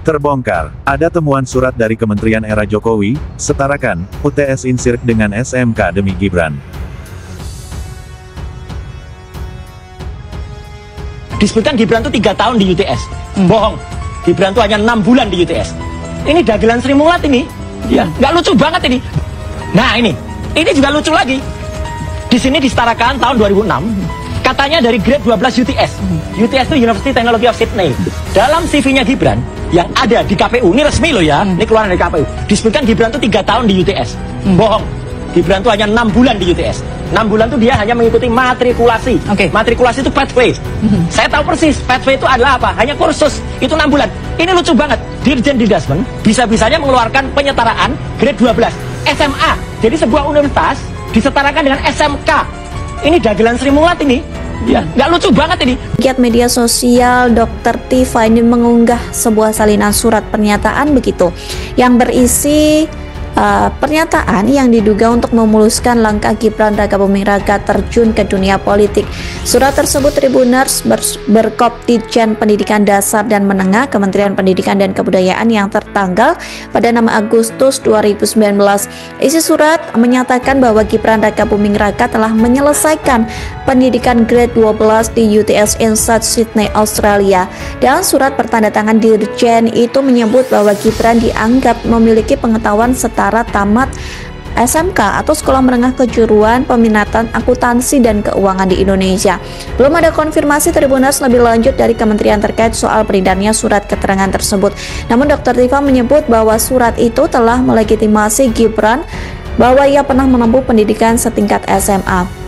Terbongkar, ada temuan surat dari Kementerian era Jokowi, setarakan, UTS Insirk dengan SMK demi Gibran. Disebutkan Gibran tuh 3 tahun di UTS. Bohong. Gibran tuh hanya 6 bulan di UTS. Ini dagelan Sri Mulat ini. Ya, nggak lucu banget ini. Nah ini juga lucu lagi. Di sini disetarakan tahun 2006. Katanya dari grade 12 UTS. UTS itu University Technology of Sydney. Dalam CV-nya Gibran yang ada di KPU, ini resmi loh ya, ini keluaran dari KPU. Disebutkan Gibran tuh 3 tahun di UTS. Bohong. Gibran tuh hanya 6 bulan di UTS. 6 bulan tuh dia hanya mengikuti matrikulasi. Matrikulasi itu pathway. Saya tahu persis, pathway itu adalah apa? Hanya kursus. Itu 6 bulan. Ini lucu banget. Dirjen Didasmen bisa-bisanya mengeluarkan penyetaraan grade 12 SMA. Jadi sebuah universitas disetarakan dengan SMK. Ini dagelan Sri Mulat ini. Ya, nggak lucu banget ini. Giat media sosial Dr. Tifa ini mengunggah sebuah salinan surat pernyataan begitu yang berisi pernyataan yang diduga untuk memuluskan langkah Gibran Rakabuming Raka terjun ke dunia politik. Surat tersebut Tribuners berkop Ditjen Pendidikan Dasar dan Menengah Kementerian Pendidikan dan Kebudayaan yang tertanggal pada 6 Agustus 2019. Isi surat menyatakan bahwa Gibran Rakabuming Raka telah menyelesaikan pendidikan grade 12 di UTS Insert Sydney, Australia. Dan surat pertandatangan Dirjen itu menyebut bahwa Gibran dianggap memiliki pengetahuan setara tamat SMK atau Sekolah Menengah Kejuruan Peminatan Akuntansi dan Keuangan di Indonesia. Belum ada konfirmasi Tribuners lebih lanjut dari kementerian terkait soal beredarnya surat keterangan tersebut. Namun Dr. Tifa menyebut bahwa surat itu telah melegitimasi Gibran bahwa ia pernah menempuh pendidikan setingkat SMA.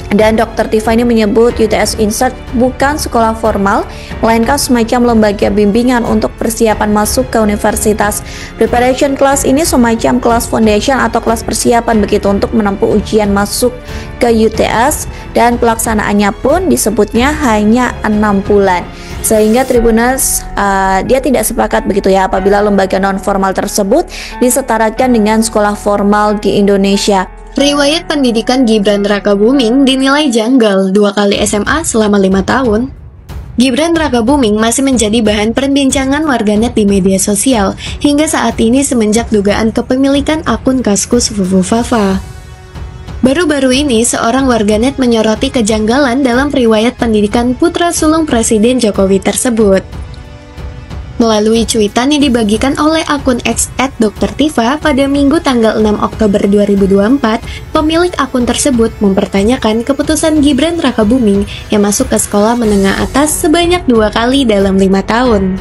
Dan Dr. Tifa ini menyebut UTS Insert bukan sekolah formal, melainkan semacam lembaga bimbingan untuk persiapan masuk ke universitas. Preparation class ini semacam kelas foundation atau kelas persiapan begitu untuk menempuh ujian masuk ke UTS, dan pelaksanaannya pun disebutnya hanya 6 bulan. Sehingga Tribuners dia tidak sepakat begitu ya apabila lembaga non formal tersebut disetarakan dengan sekolah formal di Indonesia. Riwayat pendidikan Gibran Rakabuming dinilai janggal, 2 kali SMA selama 5 tahun. Gibran Rakabuming masih menjadi bahan perbincangan warganet di media sosial hingga saat ini semenjak dugaan kepemilikan akun Kaskus Fufufafa. Baru-baru ini seorang warganet menyoroti kejanggalan dalam riwayat pendidikan putra sulung Presiden Jokowi tersebut. Melalui cuitan yang dibagikan oleh akun X @Dr.Tifa pada Minggu tanggal 6 Oktober 2024, pemilik akun tersebut mempertanyakan keputusan Gibran Rakabuming yang masuk ke sekolah menengah atas sebanyak 2 kali dalam 5 tahun.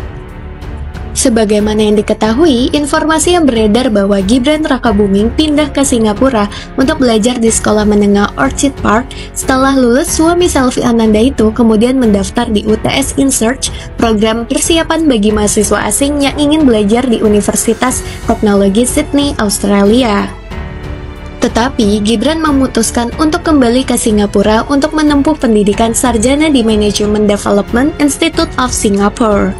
Sebagaimana yang diketahui, informasi yang beredar bahwa Gibran Rakabuming pindah ke Singapura untuk belajar di sekolah menengah Orchid Park. Setelah lulus, suami Selvi Ananda itu kemudian mendaftar di UTS Insert, program persiapan bagi mahasiswa asing yang ingin belajar di Universitas Teknologi Sydney, Australia. Tetapi, Gibran memutuskan untuk kembali ke Singapura untuk menempuh pendidikan sarjana di Management Development Institute of Singapore.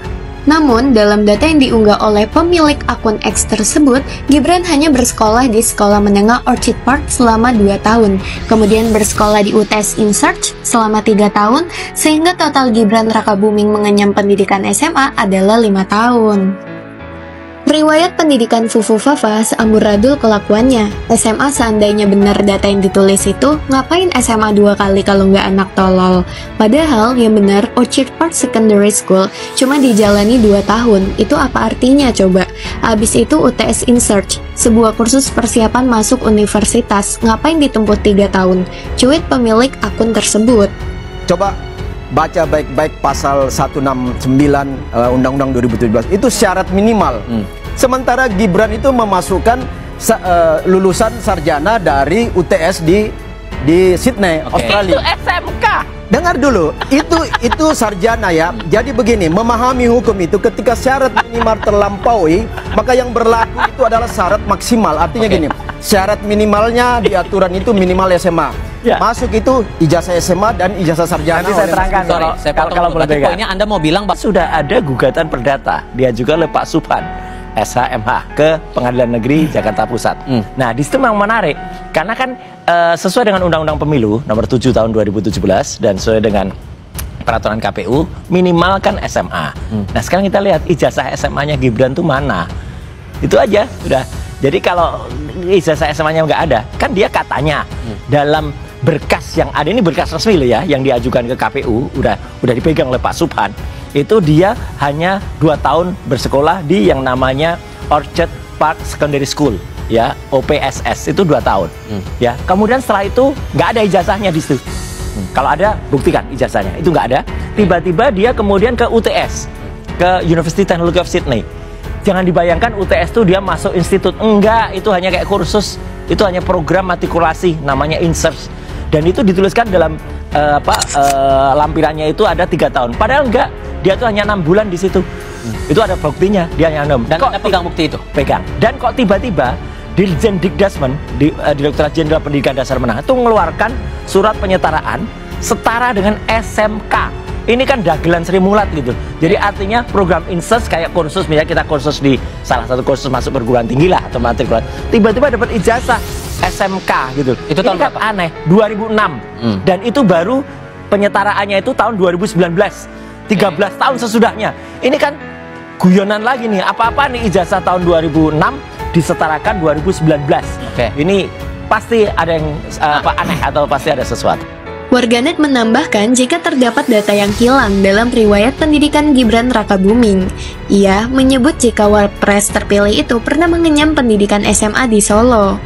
Namun, dalam data yang diunggah oleh pemilik akun X tersebut, Gibran hanya bersekolah di sekolah menengah Orchid Park selama 2 tahun, kemudian bersekolah di UTS Insert selama 3 tahun, sehingga total Gibran Rakabuming mengenyam pendidikan SMA adalah 5 tahun. Riwayat pendidikan Fufufafa seamburadul kelakuannya. SMA seandainya benar data yang ditulis itu, ngapain SMA 2 kali kalau nggak anak tolol? Padahal yang benar Orchid Park Secondary School cuma dijalani 2 tahun. Itu apa artinya coba? Habis itu UTS Insert, sebuah kursus persiapan masuk universitas. Ngapain ditempuh 3 tahun? Cuit pemilik akun tersebut. Coba baca baik-baik pasal 169 Undang-Undang 2017. Itu syarat minimal. Sementara Gibran itu memasukkan lulusan sarjana dari UTS di Sydney, Australia. Itu SMK. Dengar dulu, itu sarjana ya. Jadi begini, memahami hukum itu ketika syarat minimal terlampaui, maka yang berlaku itu adalah syarat maksimal. Artinya gini, syarat minimalnya di aturan itu minimal SMA. Masuk itu ijazah SMA dan ijazah sarjana. Nanti saya terangkan kalau boleh. Poinnya Anda mau bilang sudah ada gugatan perdata, dia juga oleh Pak Subhan SHMH ke Pengadilan Negeri Jakarta Pusat. Nah, di situ memang menarik karena kan sesuai dengan Undang-Undang Pemilu nomor 7 tahun 2017 dan sesuai dengan peraturan KPU minimal kan SMA. Nah sekarang kita lihat ijazah SMA-nya Gibran tuh mana? Itu aja sudah. Jadi kalau ijazah SMA-nya nggak ada, kan dia katanya dalam berkas yang ada, ini berkas resmi loh ya, yang diajukan ke KPU, udah dipegang oleh Pak Subhan, itu dia hanya 2 tahun bersekolah di yang namanya Orchard Park Secondary School, ya, OPSS, itu 2 tahun. Ya, kemudian setelah itu nggak ada ijazahnya di situ. Kalau ada, buktikan ijazahnya. Itu nggak ada. Tiba-tiba dia kemudian ke UTS, ke University Technology of Sydney. Jangan dibayangkan UTS itu dia masuk institut. Enggak, itu hanya kayak kursus. Itu hanya program matrikulasi, namanya INSERT. Dan itu dituliskan dalam lampirannya itu ada 3 tahun. Padahal enggak, dia tuh hanya 6 bulan di situ. Itu ada buktinya, dia hanya 6. Dan Anda pegang bukti itu? Pegang. Dan kok tiba-tiba Dirjen Dikdasmen, Direktorat Jenderal Pendidikan Dasar Menengah, itu mengeluarkan surat penyetaraan setara dengan SMK. Ini kan dagelan Sri Mulat gitu. Jadi artinya program INSERT kayak kursus, misalnya kita kursus di salah satu kursus masuk perguruan tinggi lah atau matrikulat, tiba-tiba dapat ijazah SMK gitu. Itu tahun kan berapa? Aneh, 2006. Dan itu baru penyetaraannya itu tahun 2019. 13 tahun sesudahnya. Ini kan guyonan lagi nih. Apa-apa nih ijazah tahun 2006 disetarakan 2019. Ini pasti ada yang aneh atau pasti ada sesuatu. Warganet menambahkan jika terdapat data yang hilang dalam riwayat pendidikan Gibran Rakabuming. Ia menyebut jika Wapres terpilih itu pernah mengenyam pendidikan SMA di Solo.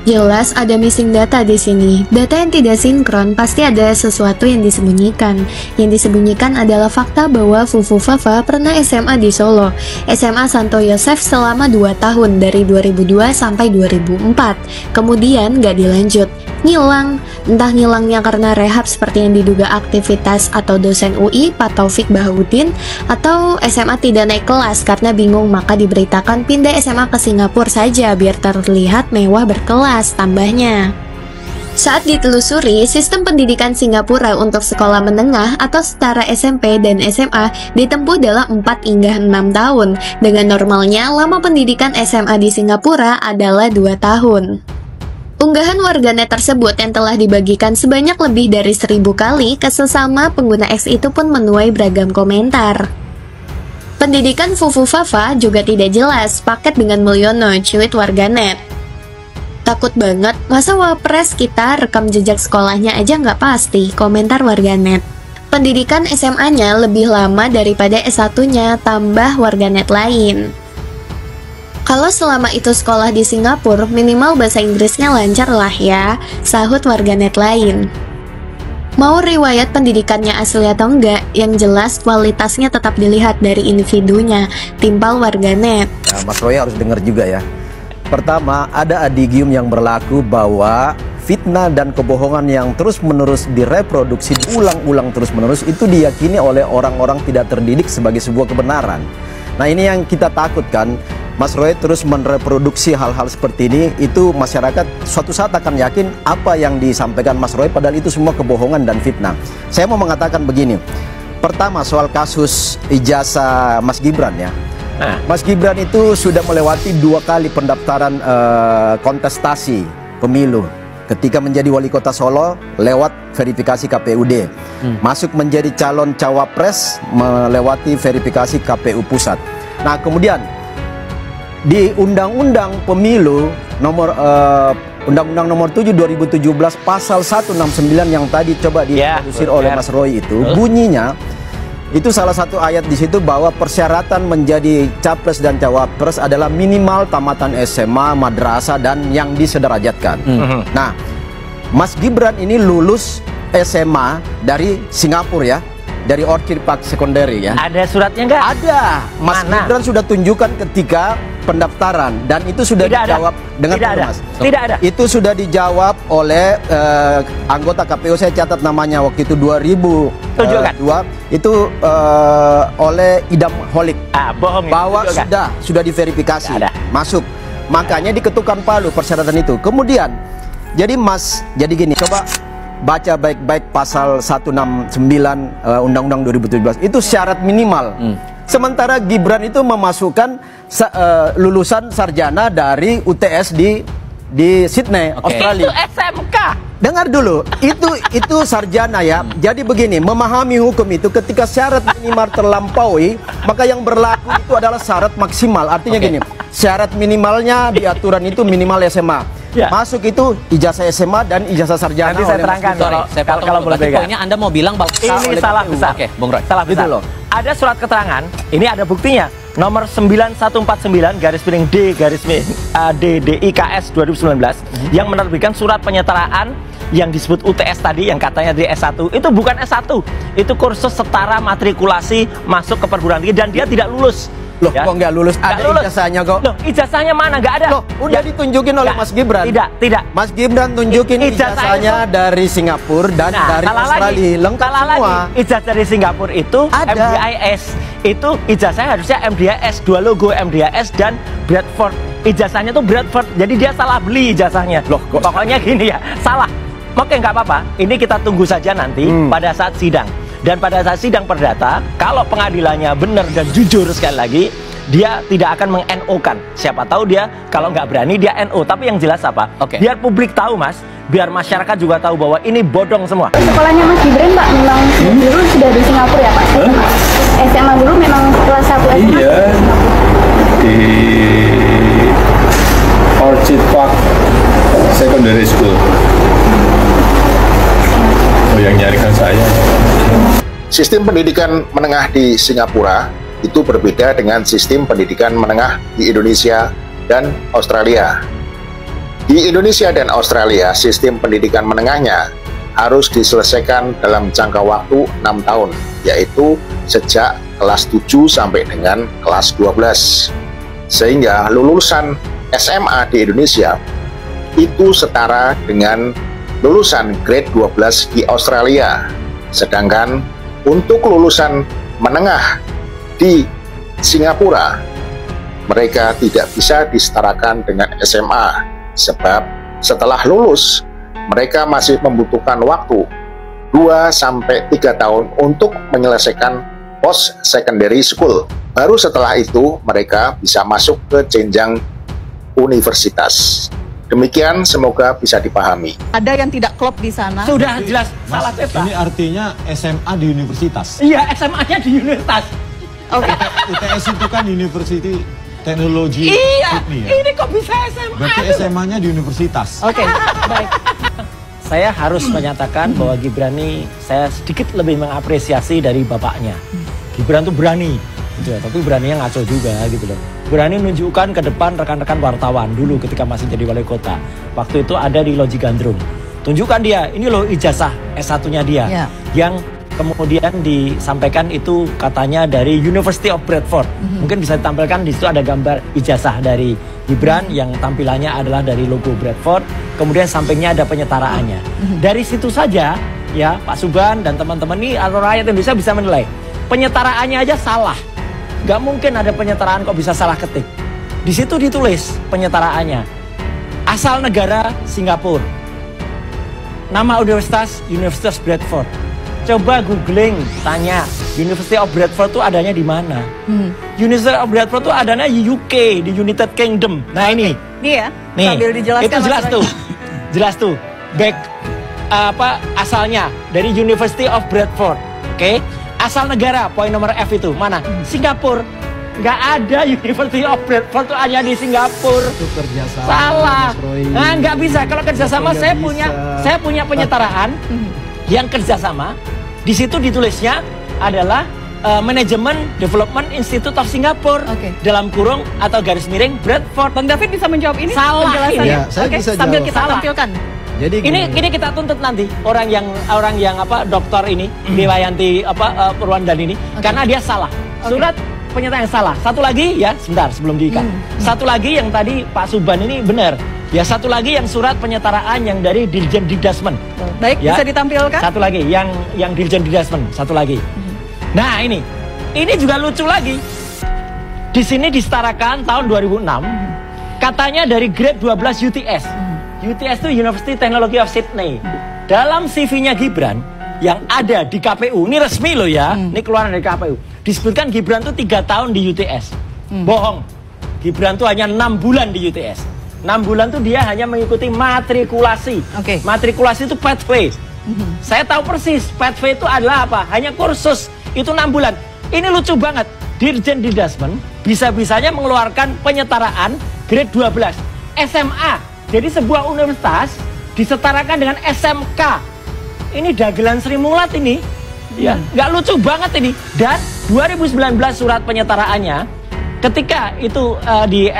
Jelas ada missing data di sini. Data yang tidak sinkron pasti ada sesuatu yang disembunyikan. Yang disembunyikan adalah fakta bahwa Fufu Fafa pernah SMA di Solo, SMA Santo Yosef selama 2 tahun dari 2002 sampai 2004. Kemudian gak dilanjut. Ngilang, entah ngilangnya karena rehab seperti yang diduga aktivitas atau dosen UI Pak Taufik Bahauddin, atau SMA tidak naik kelas karena bingung maka diberitakan pindah SMA ke Singapura saja biar terlihat mewah berkelas, tambahnya. Saat ditelusuri, sistem pendidikan Singapura untuk sekolah menengah atau setara SMP dan SMA ditempuh dalam 4 hingga 6 tahun. Dengan normalnya, lama pendidikan SMA di Singapura adalah 2 tahun. Unggahan warganet tersebut yang telah dibagikan sebanyak lebih dari 1000 kali ke sesama pengguna X itu pun menuai beragam komentar. Pendidikan Fufu Fafa juga tidak jelas, paket dengan Mulyono, cuit warganet. Takut banget, masa wapres kita rekam jejak sekolahnya aja nggak pasti, komentar warganet. Pendidikan SMA-nya lebih lama daripada S1-nya, tambah warganet lain. Kalau selama itu sekolah di Singapura, minimal bahasa Inggrisnya lancar lah ya, sahut warganet lain. Mau riwayat pendidikannya asli atau enggak, yang jelas kualitasnya tetap dilihat dari individunya, timpal warganet. Nah, Mas Roy harus dengar juga ya. Pertama, ada adigium yang berlaku bahwa fitnah dan kebohongan yang terus-menerus direproduksi, diulang-ulang terus-menerus, itu diyakini oleh orang-orang tidak terdidik sebagai sebuah kebenaran. Nah ini yang kita takutkan, Mas Roy terus mereproduksi hal-hal seperti ini, itu masyarakat suatu saat akan yakin apa yang disampaikan Mas Roy, padahal itu semua kebohongan dan fitnah. Saya mau mengatakan begini, pertama soal kasus ijazah Mas Gibran ya. Mas Gibran itu sudah melewati 2 kali pendaftaran kontestasi pemilu. Ketika menjadi wali kota Solo lewat verifikasi KPUD, masuk menjadi calon cawapres melewati verifikasi KPU pusat. Nah kemudian di Undang-Undang Pemilu nomor Undang-Undang nomor 7 2017 pasal 169 yang tadi coba diintroduksi oleh Mas Roy itu bunyinya itu salah satu ayat di situ bahwa persyaratan menjadi capres dan cawapres adalah minimal tamatan SMA, madrasah dan yang disederajatkan. Nah, Mas Gibran ini lulus SMA dari Singapura ya, dari Orchard Park Secondary ya. Ada suratnya nggak? Ada. Mas Gibran sudah tunjukkan ketika pendaftaran dan itu sudah dijawab dengan Mas. Tidak ada. Itu sudah dijawab oleh anggota KPU, saya catat namanya waktu itu 2002 itu oleh Idam Holik. Bohong. Bahwa sudah diverifikasi masuk. Makanya diketukkan palu persyaratan itu. Kemudian jadi gini, coba baca baik-baik pasal 169 Undang-Undang 2017 itu syarat minimal. Sementara Gibran itu memasukkan lulusan sarjana dari UTS di di Sydney, Australia. Itu SMK. Dengar dulu, itu sarjana ya. Jadi begini, memahami hukum itu ketika syarat minimal terlampaui, maka yang berlaku itu adalah syarat maksimal. Artinya gini, syarat minimalnya di aturan itu minimal SMA. Ya. Masuk itu ijazah SMA dan ijazah sarjana. Nanti saya oleh terangkan Kalau boleh pegang. poinnya Anda mau bilang bahwa Ini salah besar. Oke, Bung Roy. Salah Gitu besar. loh. Ada surat keterangan, ini ada buktinya. Nomor 9149 garis miring D garis miring DDIKS 2019 yang menerbitkan surat penyetaraan yang disebut UTS tadi yang katanya di S1 itu bukan S1, itu kursus setara matrikulasi masuk ke perguruan tinggi dan dia tidak lulus. Loh, kok nggak lulus? Nggak Ada lulus. ijazahnya kok. Loh, ijazahnya mana? Nggak ada. Loh, udah ditunjukin oleh Nggak, Mas Gibran. Tidak. Mas Gibran tunjukin Ijazah ijazahnya dari Singapura dan dari salah Australia. Lengkap salah semua. lagi. Ijazah dari Singapura itu Ada. MDIS. Itu ijazahnya harusnya MDIS, dua logo MDIS dan Bradford. Ijazahnya tuh Bradford. Jadi dia salah beli ijazahnya. Loh, kok? Pokoknya gini ya, salah. Oke, nggak apa-apa. Ini kita tunggu saja nanti pada saat sidang. Dan pada saat sidang perdata, kalau pengadilannya benar dan jujur sekali lagi, dia tidak akan meng-NO-kan. Siapa tahu dia kalau nggak berani dia NO. Tapi yang jelas apa? Biar publik tahu, Mas. Biar masyarakat juga tahu bahwa ini bodong semua. Sekolahnya Mas Gibran Pak memang dulu sudah di Singapura ya Pak? SMA dulu memang kelas 1 SMA? Iya, di Orchid Park Secondary School. Oh, yang nyarikan saya. Sistem pendidikan menengah di Singapura itu berbeda dengan sistem pendidikan menengah di Indonesia dan Australia. Di Indonesia dan Australia, sistem pendidikan menengahnya harus diselesaikan dalam jangka waktu 6 tahun, yaitu sejak kelas 7 sampai dengan kelas 12. Sehingga lulusan SMA di Indonesia itu setara dengan lulusan grade 12 di Australia. Sedangkan untuk lulusan menengah di Singapura, mereka tidak bisa disetarakan dengan SMA, sebab setelah lulus, mereka masih membutuhkan waktu 2-3 tahun untuk menyelesaikan post-secondary school. Baru setelah itu, mereka bisa masuk ke jenjang universitas. Demikian, semoga bisa dipahami. Ada yang tidak klop di sana. Sudah jelas salah peta. Ini artinya SMA di universitas. Iya, SMA-nya di universitas. Oke. UTS itu kan University Technology Iya, Sydney ya. ini kok bisa SMA? Berarti SMA-nya di universitas. Oke, baik. Saya harus menyatakan bahwa Gibran ini saya sedikit lebih mengapresiasi dari bapaknya. Gibran tuh berani, gitu ya. Tapi beraninya ngaco juga, gitu loh. Berani menunjukkan ke depan rekan-rekan wartawan dulu ketika masih jadi wali kota. Waktu itu ada di Loji Gandrung. Tunjukkan dia, ini loh ijazah S1-nya dia. Ya. Yang kemudian disampaikan itu katanya dari University of Bradford. Mungkin bisa ditampilkan di situ ada gambar ijazah dari Gibran yang tampilannya adalah dari logo Bradford. Kemudian sampingnya ada penyetaraannya. Dari situ saja ya Pak Suban dan teman-teman ini atau rakyat Indonesia bisa menilai penyetaraannya aja salah. Gak mungkin ada penyetaraan kok bisa salah ketik. Di situ ditulis penyetaraannya. Asal negara Singapura. Nama universitas Universitas Bradford. Coba googling, tanya University of Bradford itu adanya di mana? University of Bradford itu adanya di UK, di United Kingdom. Nah ini, Ini ya, nih, sambil dijelaskan. itu jelas Mas tuh, Roy. jelas tuh. Back asalnya dari University of Bradford, oke? Asal negara, poin nomor F itu mana? Singapura. Nggak ada University of Bradford itu hanya di Singapura. Itu kerjasama. Salah. Mas Roy. Nah, nggak bisa. Kalau kerjasama Nggak saya bisa. punya penyetaraan yang kerjasama. Di situ ditulisnya adalah Management Development Institute of Singapore. Oke. Dalam kurung atau garis miring Bradford. Bang David bisa menjawab ini? Salah penjelasannya? ini. Ya, saya Oke, bisa sambil jawab. kita Salah. tampilkan. Jadi Ini kita tuntut nanti orang yang dokter ini Dewayanti Purwandani ini karena dia salah. Surat pernyataan yang salah. Satu lagi ya, sebentar sebelum diikat. Satu lagi yang tadi Pak Suban ini benar. Ya satu lagi yang surat penyetaraan yang dari Dirjen Didasmen. Baik, Ya. bisa ditampilkan? Satu lagi yang Dirjen Didasmen, satu lagi. Nah, ini juga lucu lagi. Di sini disetarakan tahun 2006. Katanya dari grade 12 UTS. UTS itu University Technology of Sydney. Dalam CV-nya Gibran yang ada di KPU, ini resmi loh ya. Ini keluaran dari KPU. Disebutkan Gibran tuh 3 tahun di UTS. Bohong. Gibran tuh hanya 6 bulan di UTS. 6 bulan tuh dia hanya mengikuti matrikulasi. Oke. Matrikulasi itu pathway. Saya tahu persis pathway itu adalah apa? Hanya kursus. Itu 6 bulan. Ini lucu banget. Dirjen Didasmen bisa-bisanya mengeluarkan penyetaraan grade 12 SMA. Jadi sebuah universitas disetarakan dengan SMK. Ini dagelan Sri Mulat ini. Ya, nggak lucu banget ini. Dan 2019 surat penyetaraannya ketika itu di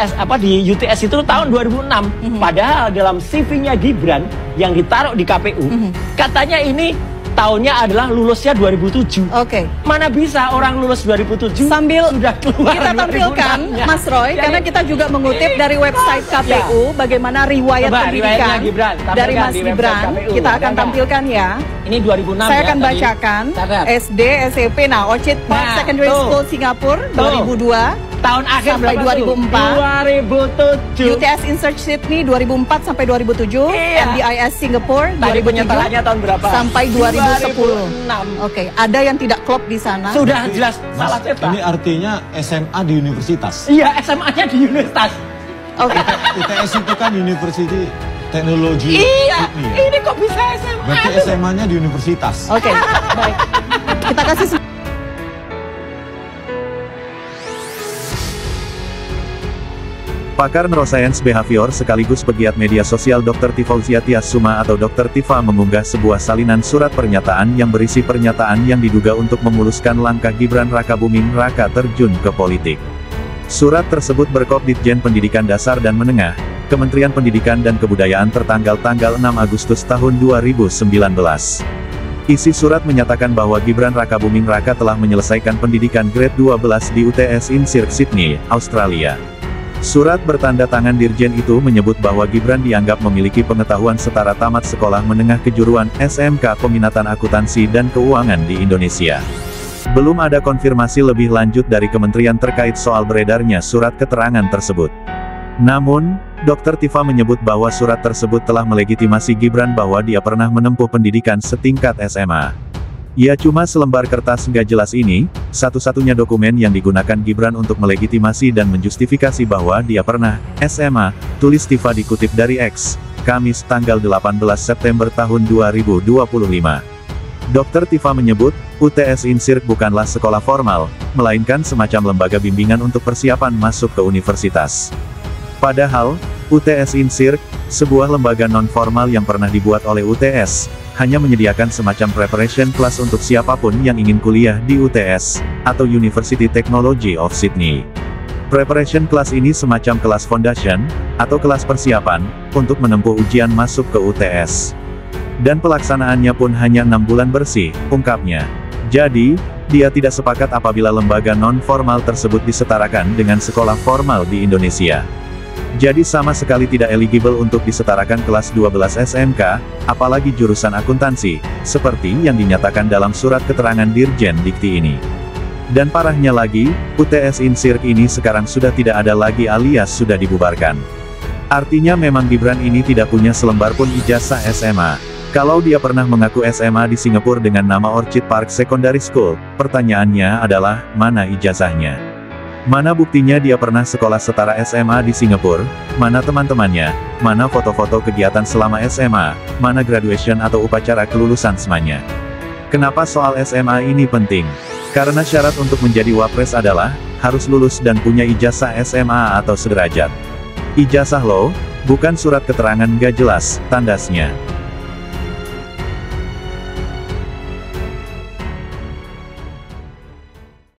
UTS itu tahun 2006. Padahal dalam CV-nya Gibran yang ditaruh di KPU, katanya ini tahunnya adalah lulusnya 2007. Oke. Mana bisa orang lulus 2007 Sambil sudah keluar kita tampilkan 2006-nya. Mas Roy, Jadi, karena kita juga mengutip dari website KPU bagaimana riwayat Coba, riwayatnya pendidikan Gibran, tampilkan dari Mas di website Gibran. KPU. Kita akan Ada. tampilkan ya. Ini 2006 Saya ya, akan tadi. bacakan Catat. SD, SMP. Nah, Orchid Park Nah, Secondary tuh. School Singapura Tuh. 2002. Tahun akhir Sampai berapa tuh? 2004. 2007. UTS Insert Sydney 2004 sampai 2007. Iya. MDIS Singapura Tadi 2007 penyetaraannya tahun berapa? sampai 2010. 2006. Oke, ada yang tidak klop di sana. Sudah jelas Mas, salah cetak. ini artinya SMA di universitas. Iya, SMA-nya di universitas. Oke. UTS itu kan University Teknologi Iya, Sydney ya? ini kok bisa SMA? Berarti tuh? SMA-nya di universitas. Oke, baik. Kita kasih Pakar neuroscience behavior sekaligus pegiat media sosial Dr. Tifauzia Tiasuma atau Dr. Tifa mengunggah sebuah salinan surat pernyataan yang berisi pernyataan yang diduga untuk memuluskan langkah Gibran Rakabuming Raka terjun ke politik. Surat tersebut berkop Ditjen Pendidikan Dasar dan Menengah, Kementerian Pendidikan dan Kebudayaan tertanggal 6 Agustus tahun 2019. Isi surat menyatakan bahwa Gibran Rakabuming Raka telah menyelesaikan pendidikan grade 12 di UTS INSIRC Sydney, Australia. Surat bertanda tangan Dirjen itu menyebut bahwa Gibran dianggap memiliki pengetahuan setara tamat sekolah menengah kejuruan SMK Peminatan Akuntansi dan Keuangan di Indonesia. Belum ada konfirmasi lebih lanjut dari kementerian terkait soal beredarnya surat keterangan tersebut. Namun, Dr. Tifa menyebut bahwa surat tersebut telah melegitimasi Gibran bahwa dia pernah menempuh pendidikan setingkat SMA. Ya cuma selembar kertas nggak jelas ini, satu-satunya dokumen yang digunakan Gibran untuk melegitimasi dan menjustifikasi bahwa dia pernah SMA, tulis Tifa dikutip dari X, Kamis tanggal 18 September tahun 2025. Dr. Tifa menyebut, UTS INSIRC bukanlah sekolah formal, melainkan semacam lembaga bimbingan untuk persiapan masuk ke universitas. Padahal, UTS INSIRC, sebuah lembaga non-formal yang pernah dibuat oleh UTS, hanya menyediakan semacam preparation class untuk siapapun yang ingin kuliah di UTS, atau University Technology of Sydney. Preparation class ini semacam kelas foundation, atau kelas persiapan, untuk menempuh ujian masuk ke UTS. Dan pelaksanaannya pun hanya 6 bulan bersih, ungkapnya. Jadi, dia tidak sepakat apabila lembaga non-formal tersebut disetarakan dengan sekolah formal di Indonesia. Jadi sama sekali tidak eligible untuk disetarakan kelas 12 SMK, apalagi jurusan akuntansi, seperti yang dinyatakan dalam surat keterangan Dirjen Dikti ini. Dan parahnya lagi, UTS INSIRC ini sekarang sudah tidak ada lagi alias sudah dibubarkan. Artinya memang Gibran ini tidak punya selembar pun ijazah SMA. Kalau dia pernah mengaku SMA di Singapura dengan nama Orchid Park Secondary School, pertanyaannya adalah, mana ijazahnya? Mana buktinya dia pernah sekolah setara SMA di Singapura? Mana teman-temannya? Mana foto-foto kegiatan selama SMA? Mana graduation atau upacara kelulusan semuanya? Kenapa soal SMA ini penting? Karena syarat untuk menjadi wapres adalah, harus lulus dan punya ijazah SMA atau sederajat. Ijazah lo, bukan surat keterangan gak jelas, tandasnya.